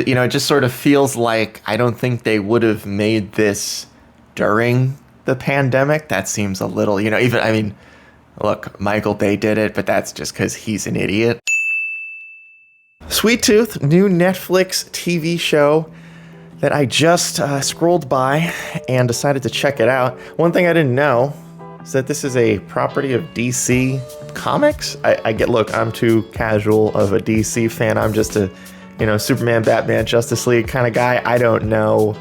It just sort of feels like I don't think they would have made this during the pandemic. That seems a little, look, Michael Bay did it, but that's just because he's an idiot. Sweet Tooth, new Netflix TV show that I just scrolled by and decided to check it out. One thing I didn't know is that this is a property of DC Comics. Look, I'm too casual of a DC fan. I'm just a, Superman, Batman, Justice League kind of guy. I don't know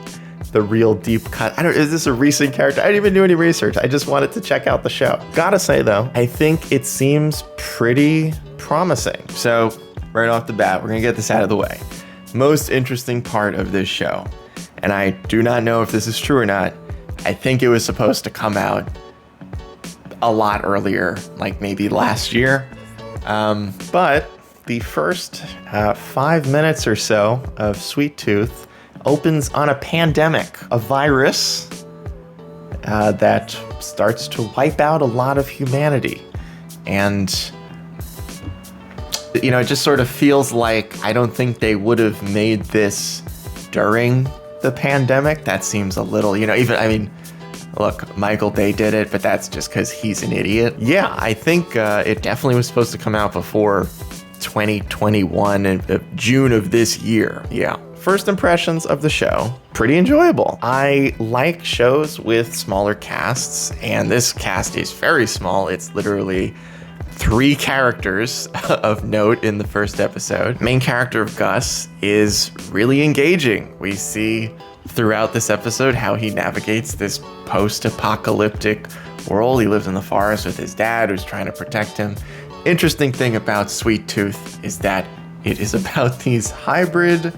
the real deep cut. Is this a recent character? I didn't even do any research. I just wanted to check out the show. Gotta say though, I think it seems pretty promising. So right off the bat, we're gonna get this out of the way. Most interesting part of this show, and I do not know if this is true or not, I think it was supposed to come out a lot earlier, like maybe last year. But the first 5 minutes or so of Sweet Tooth opens on a pandemic, a virus that starts to wipe out a lot of humanity. And, it just sort of feels like I don't think they would have made this during the pandemic. That seems a little, look, Michael Bay did it, but that's just because he's an idiot. Yeah, I think it definitely was supposed to come out before 2021 and June of this year. Yeah. First impressions of the show, pretty enjoyable. I like shows with smaller casts, and this cast is very small. It's literally 3 characters of note in the first episode. Main character of Gus is really engaging. We see throughout this episode how he navigates this post-apocalyptic world. He lives in the forest with his dad who's trying to protect him. Interesting thing about Sweet Tooth is that it is about these hybrid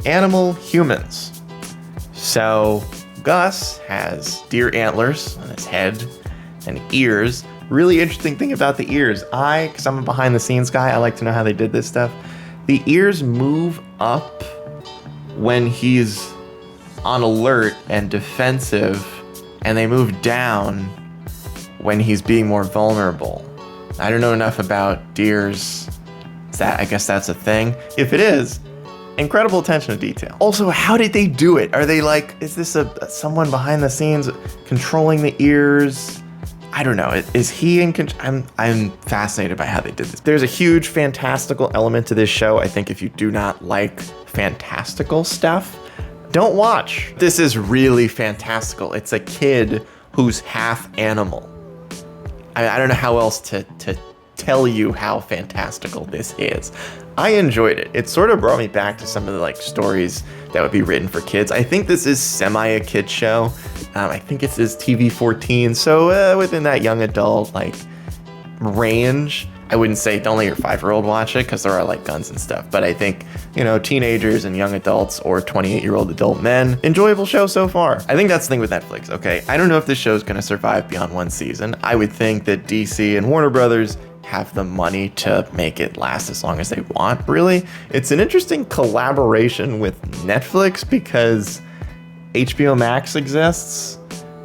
animal humans. So Gus has deer antlers on his head and ears. Really interesting thing about the ears. Because I'm a behind the scenes guy, I like to know how they did this stuff. The ears move up when he's on alert and defensive, and they move down when he's being more vulnerable. I don't know enough about deers. I guess that's a thing. If it is, incredible attention to detail. Also, how did they do it? Are they is this someone behind the scenes controlling the ears? I don't know. Is he in control? I'm fascinated by how they did this. There's a huge fantastical element to this show. I think if you do not like fantastical stuff, don't watch. This is really fantastical. It's a kid who's half animal. I don't know how else to tell you how fantastical this is. I enjoyed it. It sort of brought me back to some of the stories that would be written for kids. I think this is semi a kid show. I think it is TV-14, so within that young adult range. I wouldn't say don't let your 5-year-old watch it because there are guns and stuff, but I think teenagers and young adults or 28-year-old adult men, enjoyable show so far. I think that's the thing with Netflix. Okay, I don't know if this show is going to survive beyond one season. I would think that DC and Warner Brothers have the money to make it last as long as they want. Really, it's an interesting collaboration with Netflix because HBO Max exists,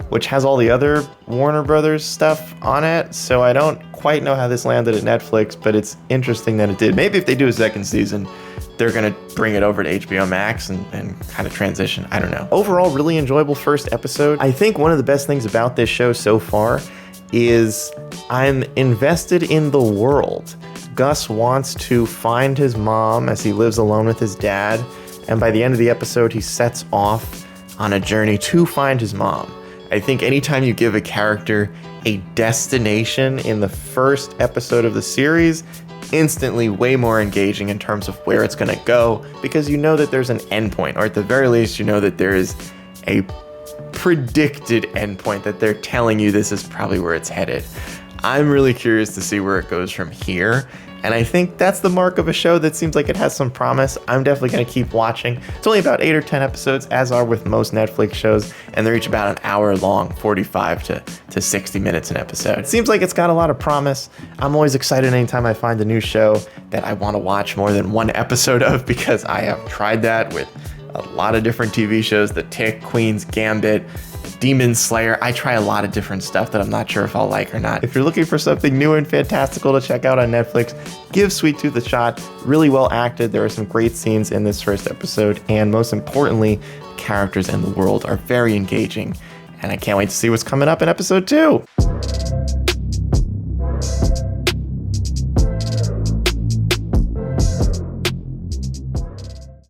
which has all the other Warner Brothers stuff on it. So I don't quite know how this landed at Netflix, but it's interesting that it did. Maybe if they do a second season, they're going to bring it over to HBO Max and kind of transition. I don't know. Overall, really enjoyable first episode. I think one of the best things about this show so far is I'm invested in the world. Gus wants to find his mom as he lives alone with his dad. And by the end of the episode, he sets off on a journey to find his mom. I think anytime you give a character a destination in the first episode of the series, instantly way more engaging in terms of where it's going to go, because you know that there's an endpoint, or at the very least, you know that there is a predicted endpoint that they're telling you this is probably where it's headed. I'm really curious to see where it goes from here. And I think that's the mark of a show that seems like it has some promise. I'm definitely going to keep watching. It's only about 8 or 10 episodes, as are with most Netflix shows, and they're each about an hour long, 45 to 60 minutes an episode. It seems like it's got a lot of promise. I'm always excited anytime I find a new show that I want to watch more than one episode of, because I have tried that with a lot of different TV shows, The Tick, Queen's Gambit, Demon Slayer. I try a lot of different stuff that I'm not sure if I'll like or not. If you're looking for something new and fantastical to check out on Netflix, give Sweet Tooth a shot. Really well acted. There are some great scenes in this first episode, and most importantly, the characters and the world are very engaging. And I can't wait to see what's coming up in episode 2.